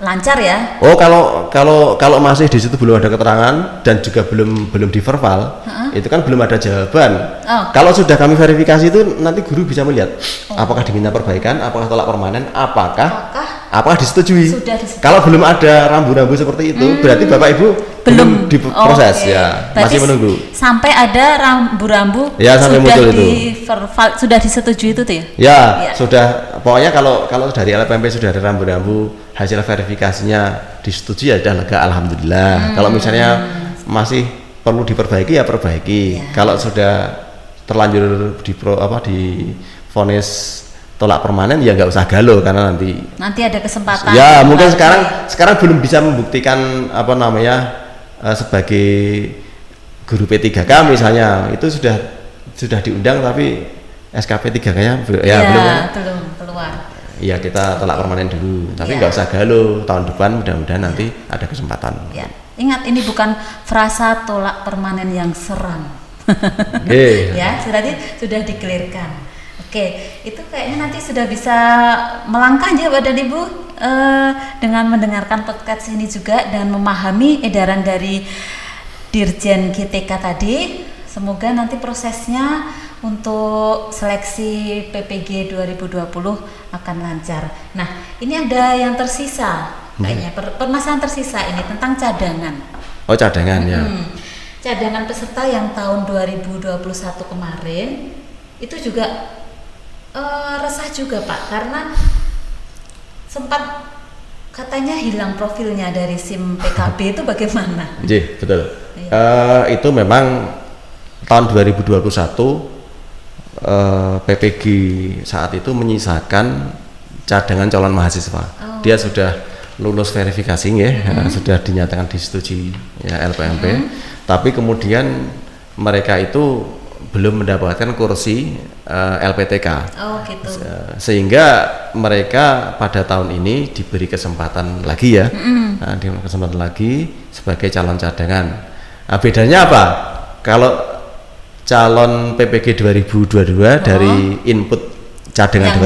lancar ya. Oh, kalau masih di situ belum ada keterangan dan juga belum di verbal, itu kan belum ada jawaban. Kalau sudah kami verifikasi itu nanti guru bisa melihat apakah diminta perbaikan, apakah tolak permanen, apakah disetujui. Kalau belum ada rambu-rambu seperti itu, berarti Bapak Ibu belum diproses ya, berarti masih menunggu. Sampai ada rambu-rambu sampai muncul itu. Sudah disetujui itu tuh ya? Ya, sudah. Pokoknya kalau dari LPMP sudah ada rambu-rambu, hasil verifikasinya disetujui ya sudah lega, alhamdulillah. Kalau misalnya masih perlu diperbaiki ya perbaiki. Kalau sudah terlanjur di vonis tolak permanen ya nggak usah galau karena nanti ada kesempatan. Ya mungkin sekarang belum bisa membuktikan sebagai guru P3K misalnya itu sudah diundang tapi SKP 3K-nya belum keluar. Iya, kita tolak permanen dulu, tapi nggak usah galau. Tahun depan mudah-mudahan nanti ada kesempatan. Ya. Ingat ini bukan frasa tolak permanen yang seram. Ya, sudah dikelirkan. Oke, itu kayaknya nanti sudah bisa melangkah ya Bapak dan Ibu dengan mendengarkan podcast ini juga dan memahami edaran dari Dirjen GTK tadi. Semoga nanti prosesnya untuk seleksi PPG 2020 akan lancar. Nah, ini ada yang tersisa kayaknya permasalahan tersisa ini tentang cadangan. Oh, cadangan ya. Cadangan peserta yang tahun 2021 kemarin itu juga resah juga Pak karena sempat katanya hilang profilnya dari SIM PKB itu bagaimana? Iya, betul. Itu memang tahun 2021 PPG saat itu menyisakan cadangan calon mahasiswa. Dia sudah lulus verifikasi sudah dinyatakan disetujui ya LPMP. Tapi kemudian mereka itu belum mendapatkan kursi LPTK. Gitu. Sehingga mereka pada tahun ini diberi kesempatan lagi ya. Diberi kesempatan lagi sebagai calon cadangan. Bedanya apa? Kalau calon PPG 2022 dari input cadangan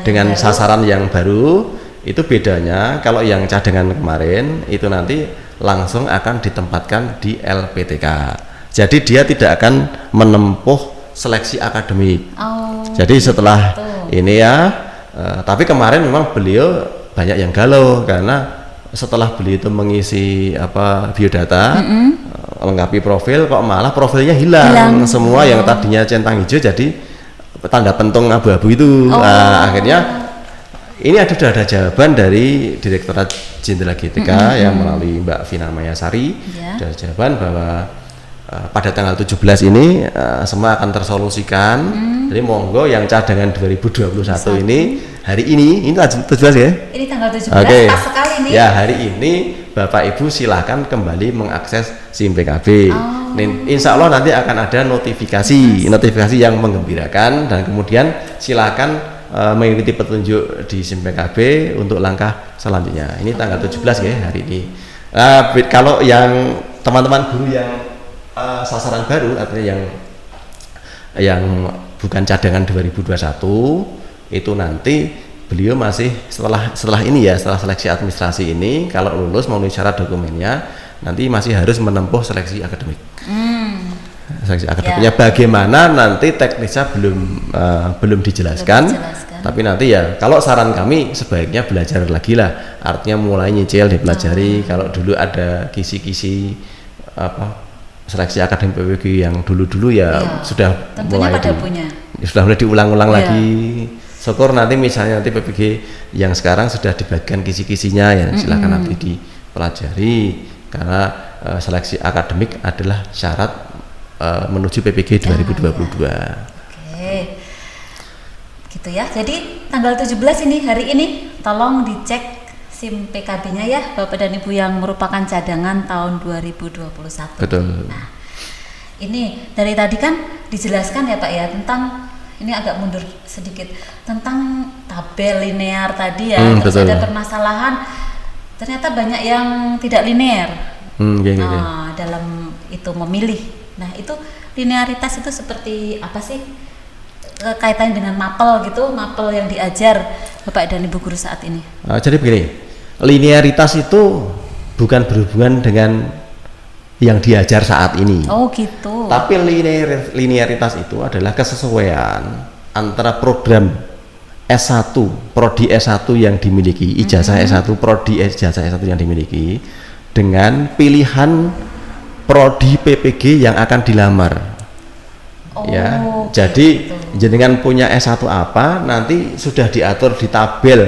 dengan sasaran yang baru itu bedanya. Kalau yang cadangan kemarin itu nanti langsung akan ditempatkan di LPTK. Jadi dia tidak akan menempuh seleksi akademik. Jadi setelah ini tapi kemarin memang beliau banyak yang galau karena setelah beliau itu mengisi biodata, lengkapi profil, kok malah profilnya hilang. Semua yang tadinya centang hijau jadi tanda pentung abu-abu itu. Akhirnya ini sudah ada jawaban dari Direktorat Jenderal GTK yang melalui Mbak Vina Mayasari. Ada jawaban bahwa pada tanggal 17 ini semua akan tersolusikan. Jadi monggo yang cadangan 2021 ini hari ini 17 ya? Ini tanggal 17 pas sekali nih. Ya, hari ini Bapak Ibu silakan kembali mengakses SIM PKB. Insya Allah nanti akan ada notifikasi yang menggembirakan dan kemudian silakan mengikuti petunjuk di SIM PKB untuk langkah selanjutnya. Ini tanggal 17 ya hari ini. Kalau yang teman-teman guru yang sasaran baru artinya yang bukan cadangan 2021 itu nanti beliau masih setelah ini ya, setelah seleksi administrasi ini kalau lulus memenuhi syarat dokumennya nanti masih harus menempuh seleksi akademik. Seleksi akademiknya bagaimana nanti teknisnya belum dijelaskan. Tapi nanti ya kalau saran kami sebaiknya belajar lagi lah, artinya mulai nyicil dipelajari. Kalau dulu ada kisi-kisi seleksi akademik PPG yang dulu-dulu ya sudah mulai diulang-ulang lagi. Syukur nanti misalnya nanti PPG yang sekarang sudah dibagikan kisi-kisinya ya silakan nanti dipelajari, karena seleksi akademik adalah syarat menuju PPG 2022. Oke. Gitu ya. Jadi tanggal 17 ini, hari ini tolong dicek SIM PKB-nya ya Bapak dan Ibu yang merupakan cadangan tahun 2021. Betul. Nah, ini dari tadi kan dijelaskan ya Pak ya tentang, ini agak mundur sedikit, tentang tabel linear tadi ya. Terus betul. ada permasalahan ternyata banyak yang tidak linear dalam itu memilih. Nah, itu linearitas itu seperti apa sih? Kaitannya dengan mapel gitu, mapel yang diajar Bapak dan Ibu guru saat ini. Jadi begini, linearitas itu bukan berhubungan dengan yang diajar saat ini. Oh gitu. Tapi linearitas itu adalah kesesuaian antara program S1, prodi S1 yang dimiliki, ijazah S1, prodi ijazah S1 yang dimiliki dengan pilihan prodi PPG yang akan dilamar. Jadi jenengan punya S1 apa, nanti sudah diatur di tabel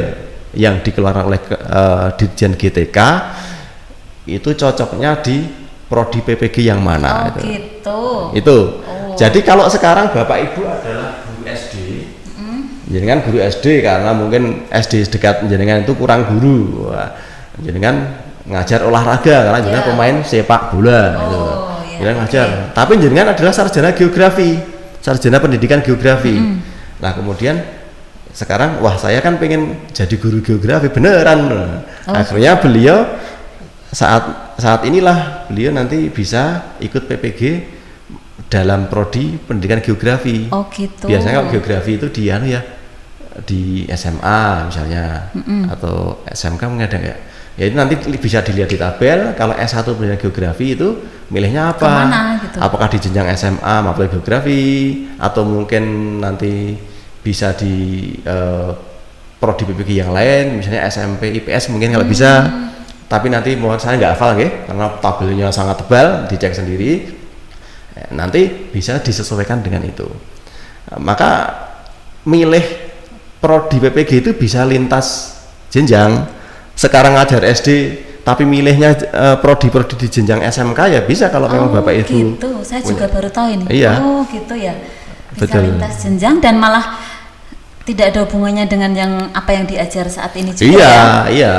yang dikeluarkan oleh Ditjen GTK, itu cocoknya di prodi PPG yang mana. Itu. Jadi kalau sekarang Bapak Ibu adalah guru SD, jenengan guru SD karena mungkin SD dekat jenengan itu kurang guru, jenengan ngajar olahraga karena jenengan pemain sepak bola gitu. Jenengan ngajar. Tapi jenengan adalah sarjana geografi, sarjana pendidikan geografi. Nah kemudian sekarang saya kan pengen jadi guru geografi beneran. Akhirnya beliau saat inilah beliau nanti bisa ikut PPG dalam prodi pendidikan geografi. Biasanya kalau geografi itu di SMA misalnya atau SMK mungkin ada ya. Ya itu nanti bisa dilihat di tabel. Kalau S1 pendidikan geografi itu milihnya apa? Kemana, gitu? Apakah di jenjang SMA mapel geografi, atau mungkin nanti bisa di prodi PPG yang lain, misalnya SMP IPS mungkin kalau bisa. Tapi nanti mohon saya nggak hafal karena tabelnya sangat tebal, dicek sendiri. Nanti bisa disesuaikan dengan itu. Maka milih prodi PPG itu bisa lintas jenjang. Sekarang ngajar SD tapi milihnya prodi-prodi di jenjang SMK ya bisa kalau memang Bapak Ibu. Gitu. Saya juga baru tahu ini. Iya. Gitu ya. Bisa lintas jenjang dan malah tidak ada hubungannya dengan yang apa yang diajar saat ini juga. Iya.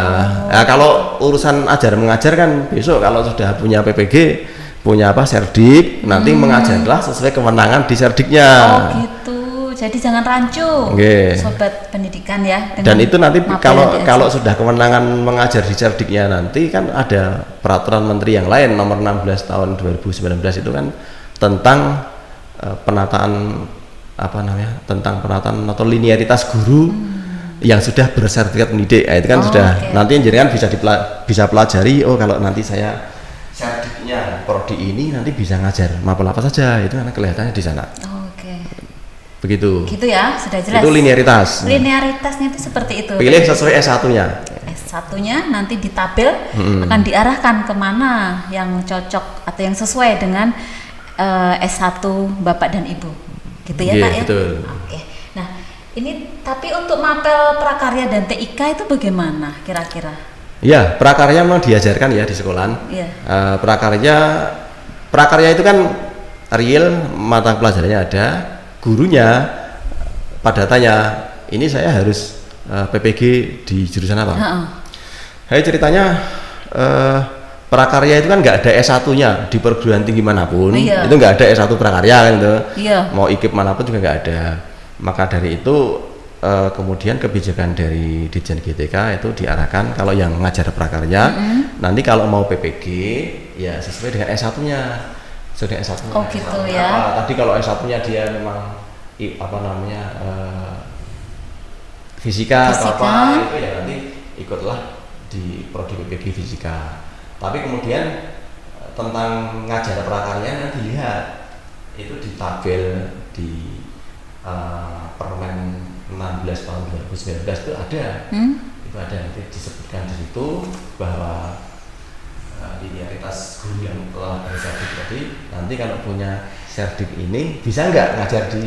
Nah, kalau urusan ajar mengajar kan besok kalau sudah punya PPG, punya Serdik, nanti mengajarlah sesuai kewenangan di Serdiknya. Gitu. Jadi jangan rancu, sobat pendidikan ya. Dan itu nanti kalau sudah kewenangan mengajar di Serdiknya nanti kan ada peraturan menteri yang lain nomor 16 tahun 2019 itu kan tentang penataan atau linearitas guru yang sudah bersertifikat pendidik. Itu kan sudah nanti jenengan bisa pelajari. Kalau nanti saya Serdiknya prodi ini nanti bisa ngajar mapel apa saja, itu kan kelihatannya di sana. Begitu. Gitu ya, sudah jelas. Itu linearitas. Linearitasnya itu seperti itu. Pilih sesuai S1-nya. S1-nya nanti di tabel akan diarahkan kemana yang cocok atau yang sesuai dengan S1 Bapak dan Ibu. Gitu ya, Pak ya? Betul. Nah, ini tapi untuk mapel prakarya dan TIK itu bagaimana kira-kira? Ya, prakarya memang diajarkan ya di sekolahan. Prakarya itu kan real, mata pelajarannya ada. Gurunya pada tanya, ini saya harus PPG di jurusan apa? Ceritanya prakarya itu kan nggak ada S1-nya di perguruan tinggi manapun. Itu nggak ada S1 prakarya kan itu. Mau IKIP manapun juga nggak ada. Maka dari itu kemudian kebijakan dari Ditjen GTK itu diarahkan kalau yang ngajar prakarya nanti kalau mau PPG ya sesuai dengan S1-nya. Sudah S1. Gitu ya. Tadi kalau S1-nya dia memang fisika atau apa itu ya nanti ikutlah di prodi PPG fisika. Tapi kemudian tentang ngajar prakarya nanti lihat itu di tabel di Permen 16 tahun 2019 itu ada. Itu ada nanti disebutkan di situ bahwa linearitas guru yang telah bersertif tadi nanti kalau punya sertif ini bisa nggak ngajar di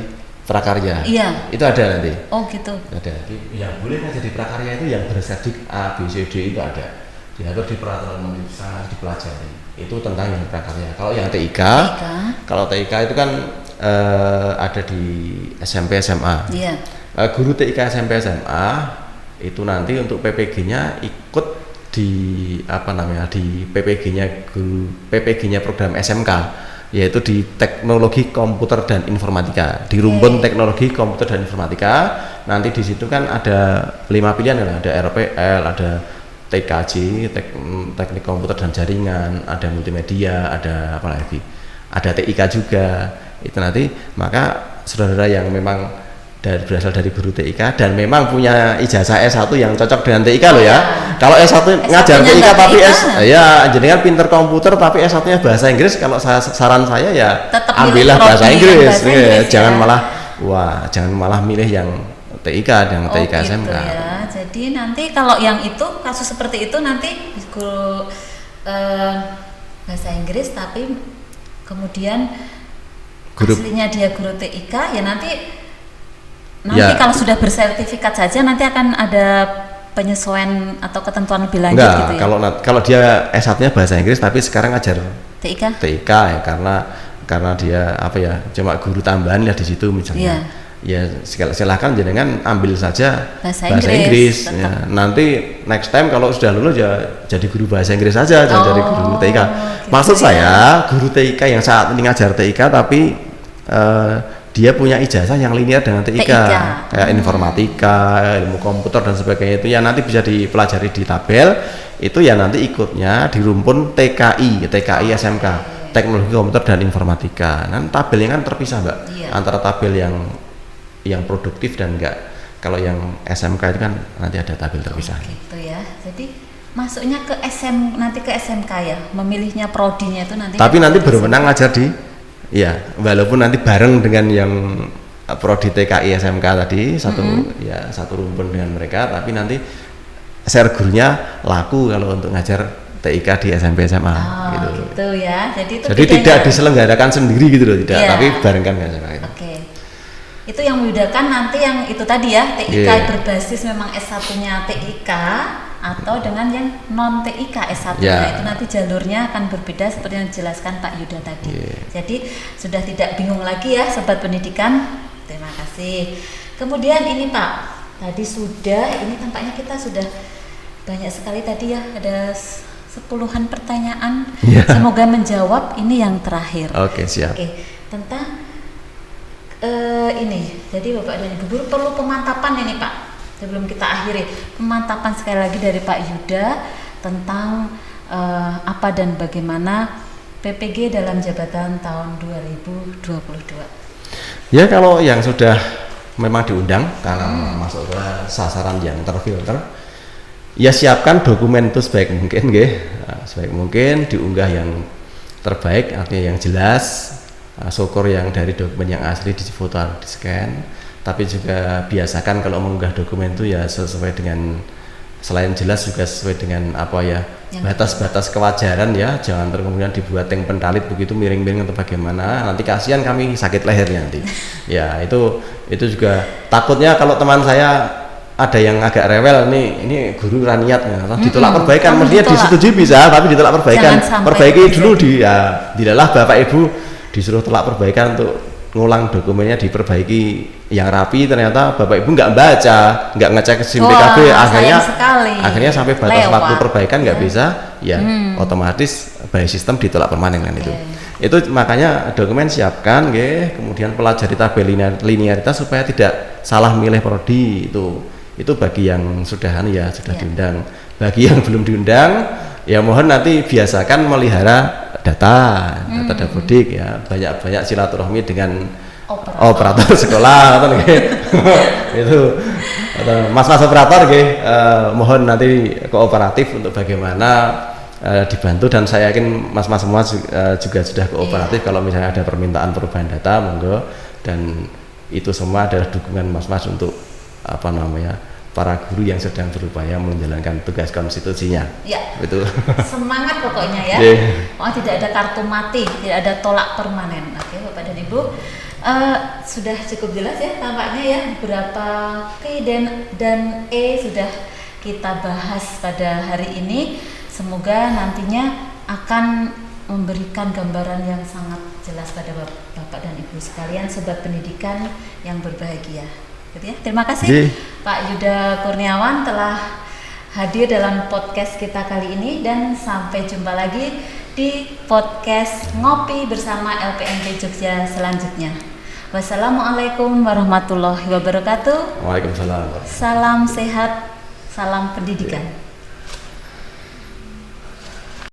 prakarya? Iya. Itu ada nanti. Oh gitu. Ada. Yang boleh ngajar di prakarya itu yang bersertif A, B, C, D itu ada. Diatur di peraturan menteri sangat dipelajari. Itu tentang yang prakarya. Kalau yang TIK, kalau TIK itu kan ada di SMP SMA. Iya. Guru TIK SMP SMA itu nanti untuk PPG-nya ikut di di PPG-nya program SMK, yaitu di teknologi komputer dan informatika, di rumpun teknologi komputer dan informatika. Nanti di situ kan ada 5 pilihan, ada RPL, ada TKJ, teknik komputer dan jaringan, ada multimedia, ada apa lagi, ada TIK juga. Itu nanti maka saudara yang memang berasal dari guru TIK dan memang punya ijazah S1 yang cocok dengan TIK loh ya. Kalau S1 ngajar TIK tapi jenengan pinter komputer tapi S1-nya bahasa Inggris, kalau saran saya ya tetap ambillah bahasa Inggris. Jangan malah milih yang TIK dan TIK gitu SMK. Ya. Jadi nanti kalau yang itu kasus seperti itu nanti guru bahasa Inggris tapi kemudian aslinya dia guru TIK ya nanti kalau sudah bersertifikat saja nanti akan ada penyesuaian atau ketentuan lebih lanjut gitu ya. Kalau dia S1-nya bahasa Inggris tapi sekarang ngajar TIK ya karena dia cuma guru tambahan ya di situ misalnya. Ya silakan jenengan ambil saja bahasa Inggris. Ya. Nanti next time kalau sudah lulus ya jadi guru bahasa Inggris saja, jangan jadi guru TIK. Gitu. Maksud saya guru TIK yang saat ini ngajar TIK tapi dia punya ijazah yang linear dengan TIK. Kayak informatika, ilmu komputer dan sebagainya itu ya nanti bisa dipelajari di tabel. Itu ya nanti ikutnya di rumpun TKI SMK, teknologi komputer dan informatika. Nanti tabelnya kan terpisah Mbak, antara tabel yang produktif dan enggak. Kalau yang SMK itu kan nanti ada tabel terpisah. Gitu ya. Jadi masuknya ke nanti ke SMK ya, memilihnya prodinya itu nanti. Tapi nanti berwenang ngajar di walaupun nanti bareng dengan yang prodi TKI SMK tadi satu rumpun dengan mereka, tapi nanti share gurunya laku kalau untuk ngajar TIK di SMP SMA gitu ya. Jadi tidak diselenggarakan sendiri gitu loh, tapi barengkan dengan SMA itu. Oke. Itu yang membedakan nanti yang itu tadi ya, TIK berbasis memang S1-nya TIK atau dengan yang non TIK S1-nya itu nanti jalurnya akan berbeda seperti yang dijelaskan Pak Yuda tadi. Jadi sudah tidak bingung lagi ya Sobat Pendidikan. Terima kasih. Kemudian ini Pak, tadi ini tampaknya kita sudah banyak sekali tadi ya, ada 10-an pertanyaan. Semoga menjawab. Ini yang terakhir. Oke, siap. Tentang ini, jadi Bapak dan Ibu guru perlu pemantapan ini Pak. Sebelum kita akhiri, pemantapan sekali lagi dari Pak Yuda tentang apa dan bagaimana PPG dalam jabatan tahun 2022. Ya kalau yang sudah memang diundang karena masuk ke sasaran yang terfilter, ya siapkan dokumen itu sebaik mungkin, sebaik mungkin diunggah yang terbaik, artinya yang jelas. Syukur yang dari dokumen yang asli difoto, di scan, tapi juga biasakan kalau mengunggah dokumen itu ya sesuai dengan, selain jelas juga sesuai dengan batas-batas kewajaran ya, jangan kemudian dibuat yang pentalit begitu miring-miring atau bagaimana, nanti kasihan kami sakit lehernya nanti. Ya itu juga takutnya kalau teman saya ada yang agak rewel ini guru raniat ditolak perbaikan, mestinya disetujui bisa tapi ditolak perbaikan, perbaiki dulu dilalah Bapak Ibu disuruh tolak perbaikan untuk ngulang dokumennya, diperbaiki yang rapi, ternyata Bapak Ibu nggak baca, nggak ngecek SIM PKB, akhirnya sampai batas waktu perbaikan nggak bisa, otomatis by sistem ditolak permanen kan. Itu makanya dokumen siapkan, kemudian pelajari tabel linearitas supaya tidak salah milih prodi. Itu bagi yang sudah diundang. Bagi yang belum diundang, ya mohon nanti biasakan melihara data dapodik ya, banyak silaturahmi dengan operator sekolah atau itu atau mas-mas operator mohon nanti kooperatif untuk bagaimana dibantu, dan saya yakin mas-mas semua juga sudah kooperatif. Kalau misalnya ada permintaan perubahan data monggo, dan itu semua adalah dukungan mas-mas untuk para guru yang sedang berupaya menjalankan tugas konstitusinya. Ya. Betul. Semangat pokoknya ya. Tidak ada kartu mati, tidak ada tolak permanen. Oke, Bapak dan Ibu. Sudah cukup jelas ya tampaknya ya, beberapa P dan E sudah kita bahas pada hari ini. Semoga nantinya akan memberikan gambaran yang sangat jelas pada Bapak dan Ibu sekalian, sobat pendidikan yang berbahagia. Gitu ya. Terima kasih Pak Yuda Kurniawan telah hadir dalam podcast kita kali ini, dan sampai jumpa lagi di podcast Ngopi bersama LPMP Jogja selanjutnya. Wassalamualaikum warahmatullahi wabarakatuh. Waalaikumsalam. Salam sehat, salam pendidikan.